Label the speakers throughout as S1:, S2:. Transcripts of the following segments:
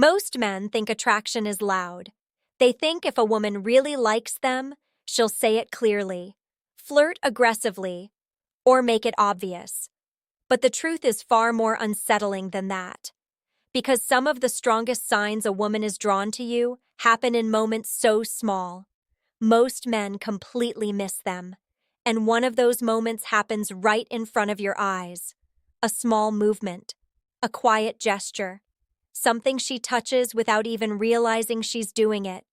S1: Most men think attraction is loud. They think if a woman really likes them, she'll say it clearly, flirt aggressively, or make it obvious. But the truth is far more unsettling than that. Because some of the strongest signs a woman is drawn to you happen in moments so small. Most men completely miss them. And one of those moments happens right in front of your eyes. A small movement, a quiet gesture, something she touches without even realizing she's doing it.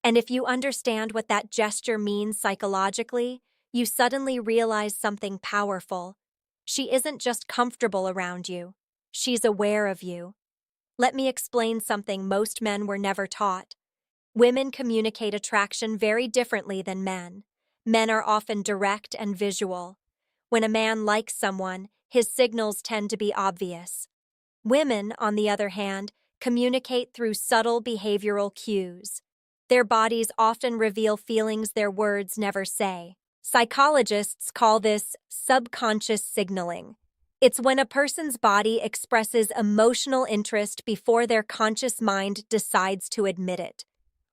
S1: And if you understand what that gesture means psychologically, you suddenly realize something powerful. She isn't just comfortable around you, she's aware of you. Let me explain something most men were never taught. Women communicate attraction very differently than men. Men are often direct and visual. When a man likes someone, his signals tend to be obvious. Women, on the other hand, communicate through subtle behavioral cues. Their bodies often reveal feelings their words never say. Psychologists call this subconscious signaling. It's when a person's body expresses emotional interest before their conscious mind decides to admit it.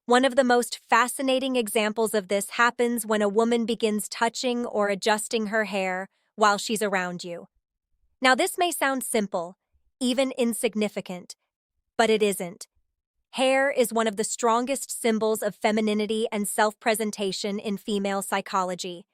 S1: One of the most fascinating examples of this happens when a woman begins touching or adjusting her hair while she's around you. Now, this may sound simple, even insignificant, but it isn't. Hair is one of the strongest symbols of femininity and self-presentation in female psychology.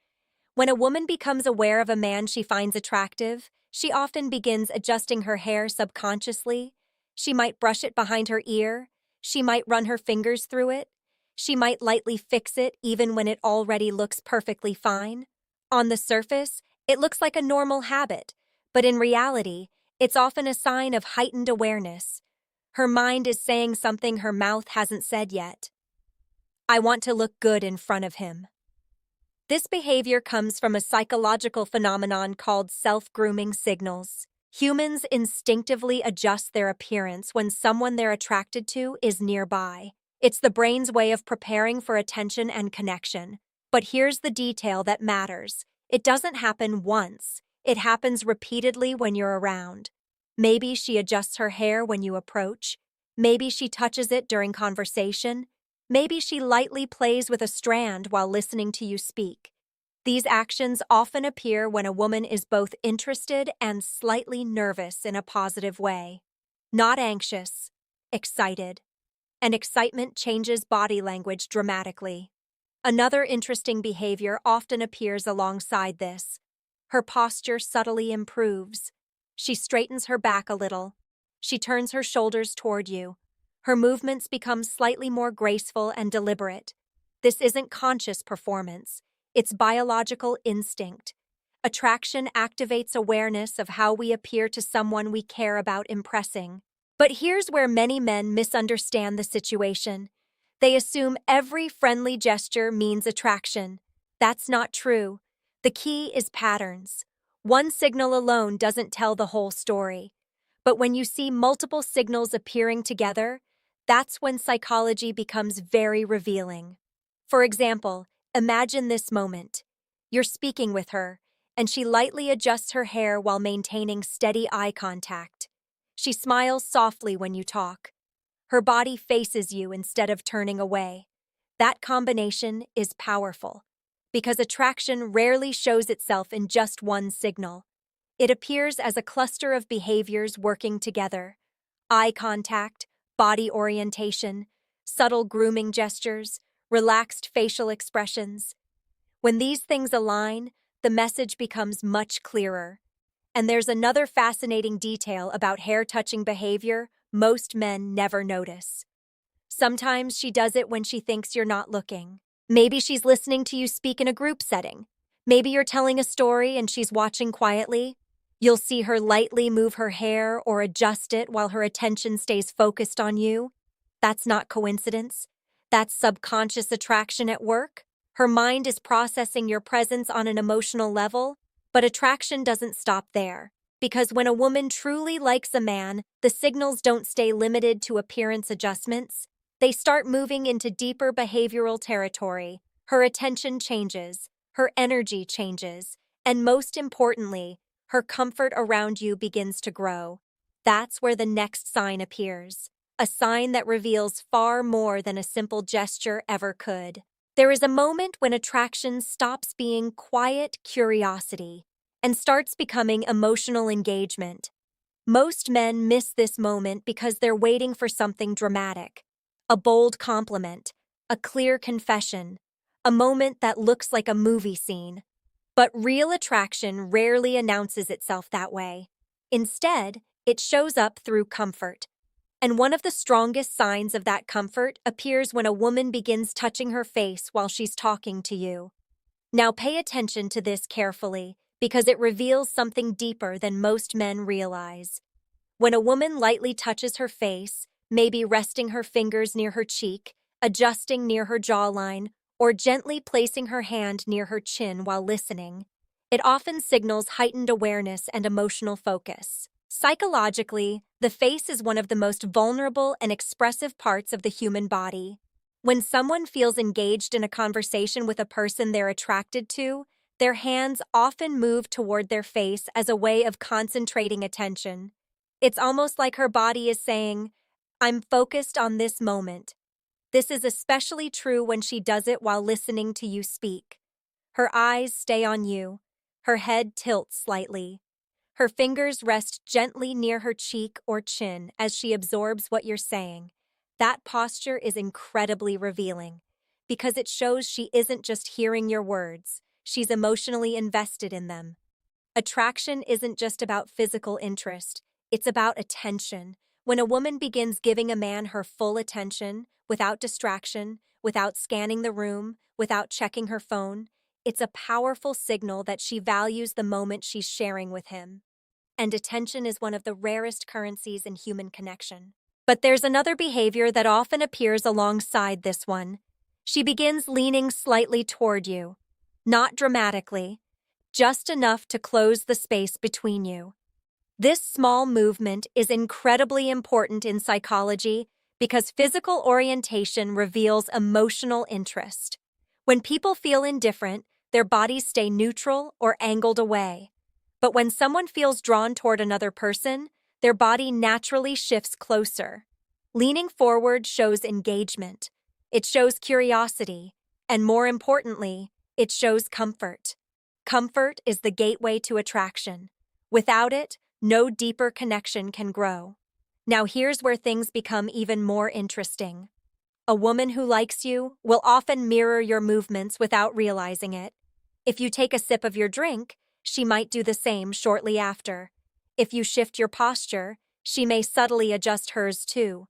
S1: When a woman becomes aware of a man she finds attractive, she often begins adjusting her hair subconsciously. She might brush it behind her ear. She might run her fingers through it. She might lightly fix it even when it already looks perfectly fine. On the surface, it looks like a normal habit, but in reality, it's often a sign of heightened awareness. Her mind is saying something her mouth hasn't said yet. I want to look good in front of him. This behavior comes from a psychological phenomenon called self-grooming signals. Humans instinctively adjust their appearance when someone they're attracted to is nearby. It's the brain's way of preparing for attention and connection. But here's the detail that matters. It doesn't happen once. It happens repeatedly when you're around. Maybe she adjusts her hair when you approach. Maybe she touches it during conversation. Maybe she lightly plays with a strand while listening to you speak. These actions often appear when a woman is both interested and slightly nervous in a positive way. Not anxious, excited. And excitement changes body language dramatically. Another interesting behavior often appears alongside this. Her posture subtly improves. She straightens her back a little. She turns her shoulders toward you. Her movements become slightly more graceful and deliberate. This isn't conscious performance. It's biological instinct. Attraction activates awareness of how we appear to someone we care about impressing. But here's where many men misunderstand the situation. They assume every friendly gesture means attraction. That's not true. The key is patterns. One signal alone doesn't tell the whole story. But when you see multiple signals appearing together, that's when psychology becomes very revealing. For example, imagine this moment. You're speaking with her, and she lightly adjusts her hair while maintaining steady eye contact. She smiles softly when you talk. Her body faces you instead of turning away. That combination is powerful, because attraction rarely shows itself in just one signal. It appears as a cluster of behaviors working together. Eye contact, body orientation, subtle grooming gestures, relaxed facial expressions. When these things align, the message becomes much clearer. And there's another fascinating detail about hair-touching behavior most men never notice. Sometimes she does it when she thinks you're not looking. Maybe she's listening to you speak in a group setting. Maybe you're telling a story and she's watching quietly. You'll see her lightly move her hair or adjust it while her attention stays focused on you. That's not coincidence. That's subconscious attraction at work. Her mind is processing your presence on an emotional level. But attraction doesn't stop there, because when a woman truly likes a man, the signals don't stay limited to appearance adjustments. They start moving into deeper behavioral territory. Her attention changes, her energy changes, and most importantly, her comfort around you begins to grow. That's where the next sign appears. a sign that reveals far more than a simple gesture ever could. There is a moment when attraction stops being quiet curiosity and starts becoming emotional engagement. Most men miss this moment because they're waiting for something dramatic, a bold compliment, a clear confession, a moment that looks like a movie scene. But real attraction rarely announces itself that way. Instead, it shows up through comfort. And one of the strongest signs of that comfort appears when a woman begins touching her face while she's talking to you. Now pay attention to this carefully, because it reveals something deeper than most men realize. When a woman lightly touches her face, maybe resting her fingers near her cheek, adjusting near her jawline, or gently placing her hand near her chin while listening, it often signals heightened awareness and emotional focus. Psychologically, the face is one of the most vulnerable and expressive parts of the human body. When someone feels engaged in a conversation with a person they're attracted to, their hands often move toward their face as a way of concentrating attention. It's almost like her body is saying, "I'm focused on this moment." This is especially true when she does it while listening to you speak. Her eyes stay on you. Her head tilts slightly. Her fingers rest gently near her cheek or chin as she absorbs what you're saying. That posture is incredibly revealing because it shows she isn't just hearing your words, she's emotionally invested in them. Attraction isn't just about physical interest, it's about attention. When a woman begins giving a man her full attention, without distraction, without scanning the room, without checking her phone, it's a powerful signal that she values the moment she's sharing with him. And attention is one of the rarest currencies in human connection. But there's another behavior that often appears alongside this one. She begins leaning slightly toward you. Not dramatically, just enough to close the space between you. This small movement is incredibly important in psychology because physical orientation reveals emotional interest. When people feel indifferent, their bodies stay neutral or angled away. But when someone feels drawn toward another person, their body naturally shifts closer. Leaning forward shows engagement. It shows curiosity. And more importantly, it shows comfort. Comfort is the gateway to attraction. Without it, no deeper connection can grow. Now here's where things become even more interesting. A woman who likes you will often mirror your movements without realizing it. If you take a sip of your drink, she might do the same shortly after. If you shift your posture, she may subtly adjust hers too.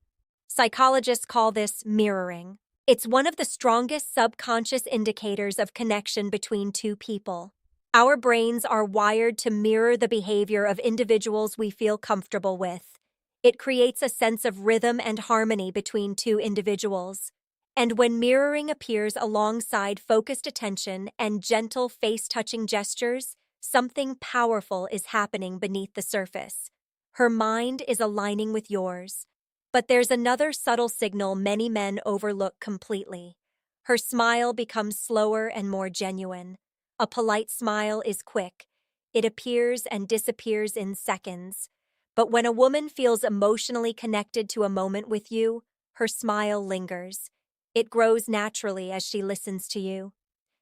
S1: Psychologists call this mirroring. It's one of the strongest subconscious indicators of connection between two people. Our brains are wired to mirror the behavior of individuals we feel comfortable with. It creates a sense of rhythm and harmony between two individuals. And when mirroring appears alongside focused attention and gentle face-touching gestures, something powerful is happening beneath the surface. Her mind is aligning with yours. But there's another subtle signal many men overlook completely. Her smile becomes slower and more genuine. A polite smile is quick. It appears and disappears in seconds. But when a woman feels emotionally connected to a moment with you, her smile lingers. It grows naturally as she listens to you.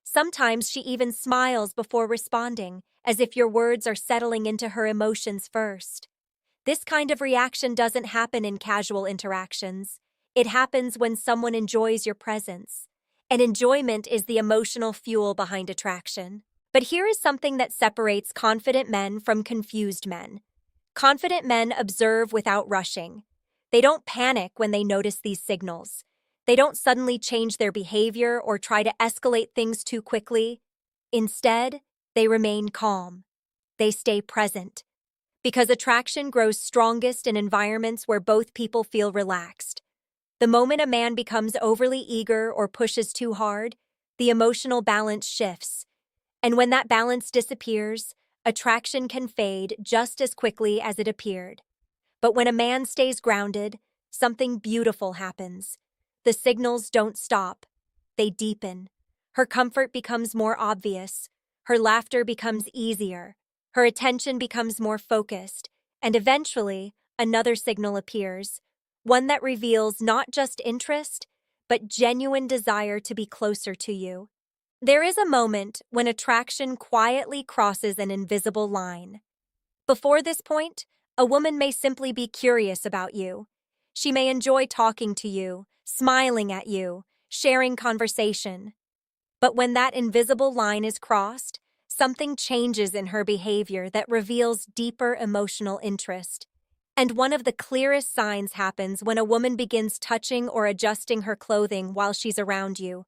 S1: Sometimes she even smiles before responding, as if your words are settling into her emotions first. This kind of reaction doesn't happen in casual interactions. It happens when someone enjoys your presence. And enjoyment is the emotional fuel behind attraction. But here is something that separates confident men from confused men. Confident men observe without rushing. They don't panic when they notice these signals. They don't suddenly change their behavior or try to escalate things too quickly. Instead, they remain calm. They stay present. Because attraction grows strongest in environments where both people feel relaxed. The moment a man becomes overly eager or pushes too hard, the emotional balance shifts. And when that balance disappears, attraction can fade just as quickly as it appeared. But when a man stays grounded, something beautiful happens. The signals don't stop. They deepen. Her comfort becomes more obvious. Her laughter becomes easier. Her attention becomes more focused. And eventually, another signal appears. one that reveals not just interest, but genuine desire to be closer to you. There is a moment when attraction quietly crosses an invisible line. Before this point, a woman may simply be curious about you. She may enjoy talking to you, smiling at you, sharing conversation. But when that invisible line is crossed, something changes in her behavior that reveals deeper emotional interest. And one of the clearest signs happens when a woman begins touching or adjusting her clothing while she's around you.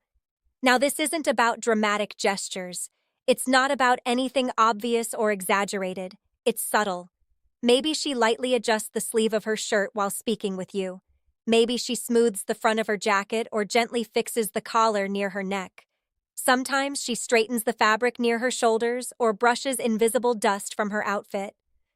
S1: Now, this isn't about dramatic gestures. It's not about anything obvious or exaggerated. It's subtle. Maybe she lightly adjusts the sleeve of her shirt while speaking with you. Maybe she smooths the front of her jacket or gently fixes the collar near her neck. Sometimes she straightens the fabric near her shoulders or brushes invisible dust from her outfit.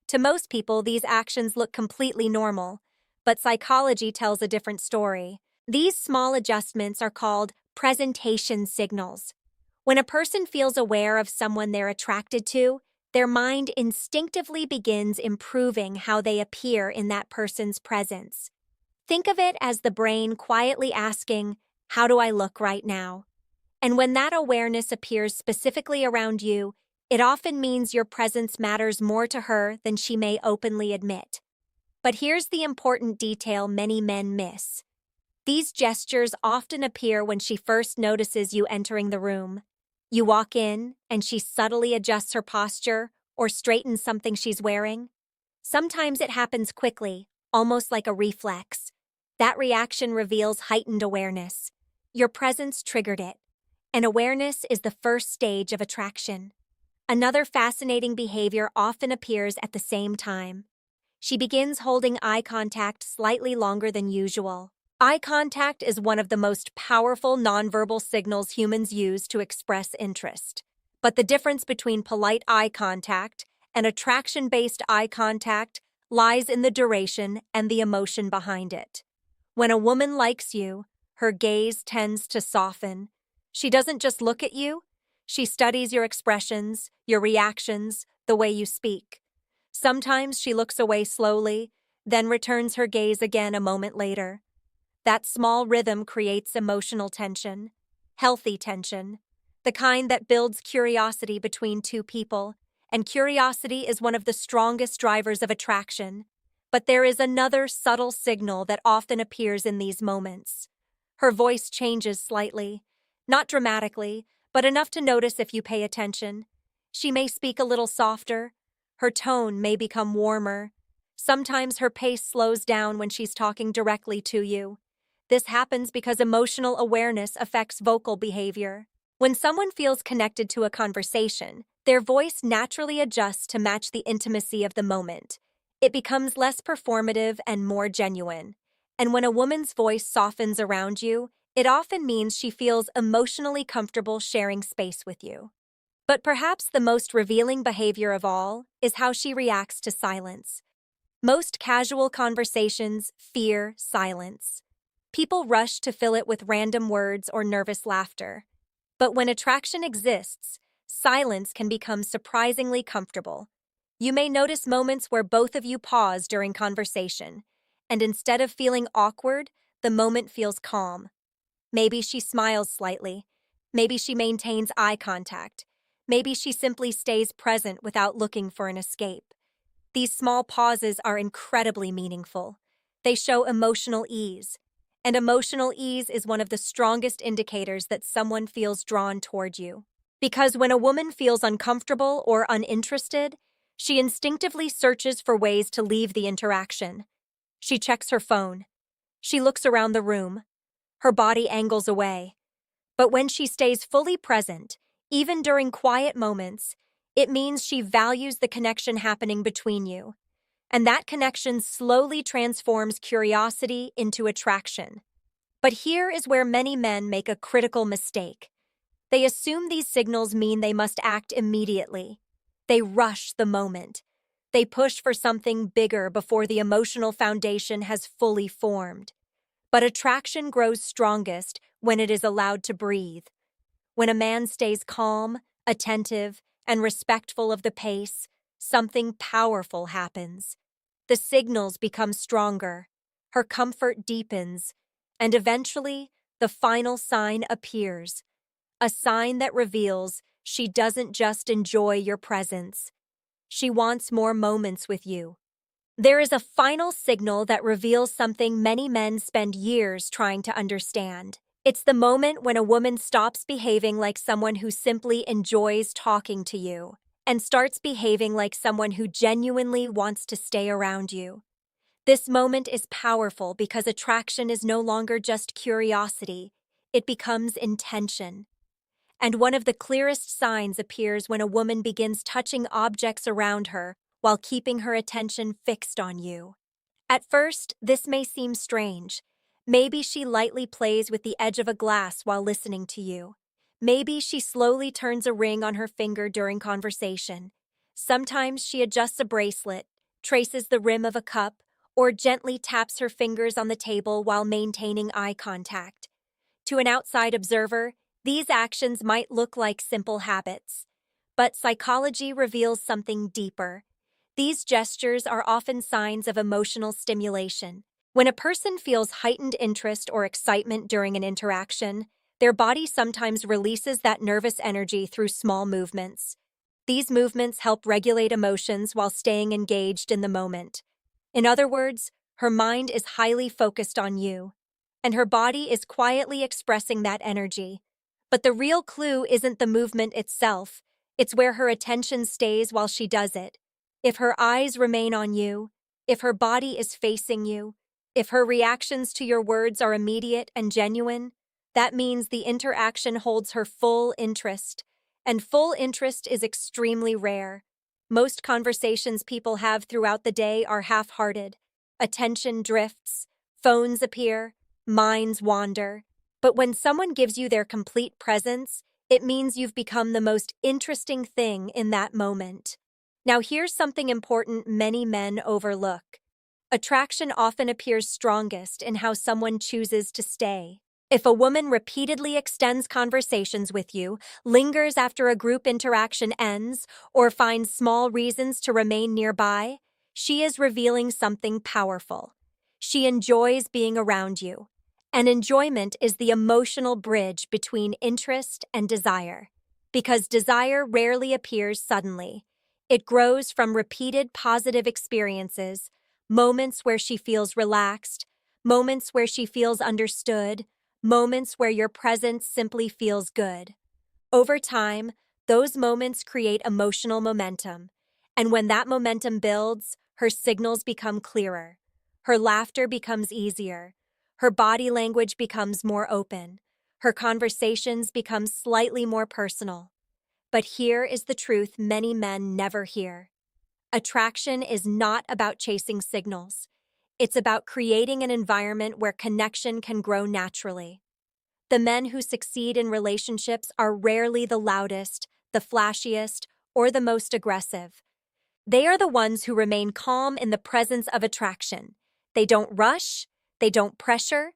S1: To most people, these actions look completely normal, but psychology tells a different story. These small adjustments are called presentation signals. When a person feels aware of someone they're attracted to, their mind instinctively begins improving how they appear in that person's presence. Think of it as the brain quietly asking, "How do I look right now?" And when that awareness appears specifically around you, it often means your presence matters more to her than she may openly admit. But here's the important detail many men miss. These gestures often appear when she first notices you entering the room. You walk in, and she subtly adjusts her posture or straightens something she's wearing. Sometimes it happens quickly, almost like a reflex. That reaction reveals heightened awareness. Your presence triggered it, and awareness is the first stage of attraction. Another fascinating behavior often appears at the same time. She begins holding eye contact slightly longer than usual. Eye contact is one of the most powerful nonverbal signals humans use to express interest. But the difference between polite eye contact and attraction-based eye contact lies in the duration and the emotion behind it. When a woman likes you, her gaze tends to soften. She doesn't just look at you, she studies your expressions, your reactions, the way you speak. Sometimes she looks away slowly, then returns her gaze again a moment later. That small rhythm creates emotional tension, healthy tension, the kind that builds curiosity between two people, and curiosity is one of the strongest drivers of attraction. But there is another subtle signal that often appears in these moments. Her voice changes slightly, not dramatically, but enough to notice if you pay attention. She may speak a little softer, her tone may become warmer. Sometimes her pace slows down when she's talking directly to you. This happens because emotional awareness affects vocal behavior. When someone feels connected to a conversation, their voice naturally adjusts to match the intimacy of the moment. It becomes less performative and more genuine. And when a woman's voice softens around you, it often means she feels emotionally comfortable sharing space with you. But perhaps the most revealing behavior of all is how she reacts to silence. Most casual conversations fear silence. People rush to fill it with random words or nervous laughter. But when attraction exists, silence can become surprisingly comfortable. You may notice moments where both of you pause during conversation, and instead of feeling awkward, the moment feels calm. Maybe she smiles slightly. Maybe she maintains eye contact. Maybe she simply stays present without looking for an escape. These small pauses are incredibly meaningful. They show emotional ease. And emotional ease is one of the strongest indicators that someone feels drawn toward you. Because when a woman feels uncomfortable or uninterested, she instinctively searches for ways to leave the interaction. She checks her phone. She looks around the room. Her body angles away. But when she stays fully present, even during quiet moments, it means she values the connection happening between you. And that connection slowly transforms curiosity into attraction. But here is where many men make a critical mistake. They assume these signals mean they must act immediately. They rush the moment. They push for something bigger before the emotional foundation has fully formed. But attraction grows strongest when it is allowed to breathe. When a man stays calm, attentive, and respectful of the pace, something powerful happens. The signals become stronger. her comfort deepens, and eventually, the final sign appears. A sign that reveals she doesn't just enjoy your presence. She wants more moments with you. There is a final signal that reveals something many men spend years trying to understand. It's the moment when a woman stops behaving like someone who simply enjoys talking to you and starts behaving like someone who genuinely wants to stay around you. This moment is powerful because attraction is no longer just curiosity, it becomes intention. And one of the clearest signs appears when a woman begins touching objects around her while keeping her attention fixed on you. At first, this may seem strange. Maybe she lightly plays with the edge of a glass while listening to you. Maybe she slowly turns a ring on her finger during conversation. Sometimes she adjusts a bracelet, traces the rim of a cup, or gently taps her fingers on the table while maintaining eye contact. To an outside observer, these actions might look like simple habits, but psychology reveals something deeper. These gestures are often signs of emotional stimulation. When a person feels heightened interest or excitement during an interaction, their body sometimes releases that nervous energy through small movements. These movements help regulate emotions while staying engaged in the moment. In other words, her mind is highly focused on you, and her body is quietly expressing that energy. But the real clue isn't the movement itself, it's where her attention stays while she does it. If her eyes remain on you, if her body is facing you, if her reactions to your words are immediate and genuine, that means the interaction holds her full interest. And full interest is extremely rare. Most conversations people have throughout the day are half-hearted. Attention drifts, phones appear, minds wander. But when someone gives you their complete presence, it means you've become the most interesting thing in that moment. Now here's something important many men overlook. Attraction often appears strongest in how someone chooses to stay. If a woman repeatedly extends conversations with you, lingers after a group interaction ends, or finds small reasons to remain nearby, she is revealing something powerful. She enjoys being around you. And enjoyment is the emotional bridge between interest and desire. Because desire rarely appears suddenly. It grows from repeated positive experiences, moments where she feels relaxed, moments where she feels understood, moments where your presence simply feels good. Over time, those moments create emotional momentum. And when that momentum builds, her signals become clearer. Her laughter becomes easier. Her body language becomes more open. Her conversations become slightly more personal. But here is the truth many men never hear. Attraction is not about chasing signals. It's about creating an environment where connection can grow naturally. The men who succeed in relationships are rarely the loudest, the flashiest, or the most aggressive. They are the ones who remain calm in the presence of attraction. They don't rush, they don't pressure,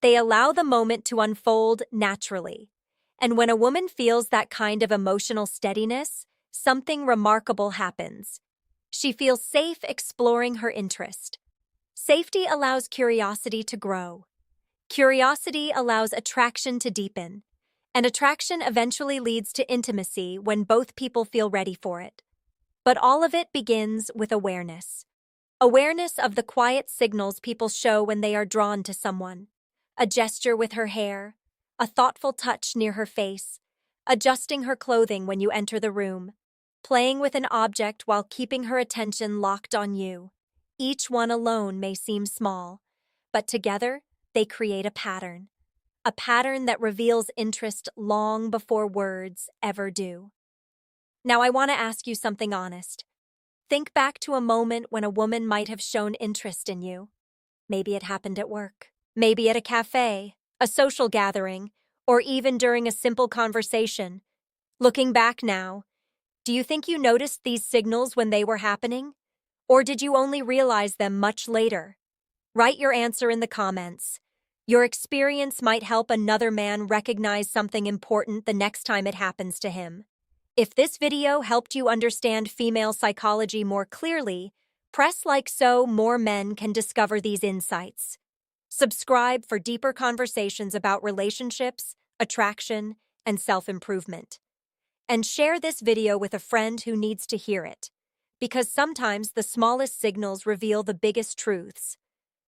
S1: they allow the moment to unfold naturally. And when a woman feels that kind of emotional steadiness, something remarkable happens. She feels safe exploring her interest. Safety allows curiosity to grow. Curiosity allows attraction to deepen. And attraction eventually leads to intimacy when both people feel ready for it. But all of it begins with awareness. Awareness of the quiet signals people show when they are drawn to someone. A gesture with her hair, a thoughtful touch near her face, adjusting her clothing when you enter the room, playing with an object while keeping her attention locked on you. Each one alone may seem small, but together they create a pattern that reveals interest long before words ever do. Now I want to ask you something honest. Think back to a moment when a woman might have shown interest in you. Maybe it happened at work, maybe at a cafe, a social gathering, or even during a simple conversation. Looking back now, do you think you noticed these signals when they were happening? Or did you only realize them much later? Write your answer in the comments. Your experience might help another man recognize something important the next time it happens to him. If this video helped you understand female psychology more clearly, Press like so more men can discover these insights. Subscribe for deeper conversations about relationships, attraction, and self-improvement. And share this video with a friend who needs to hear it, because sometimes the smallest signals reveal the biggest truths.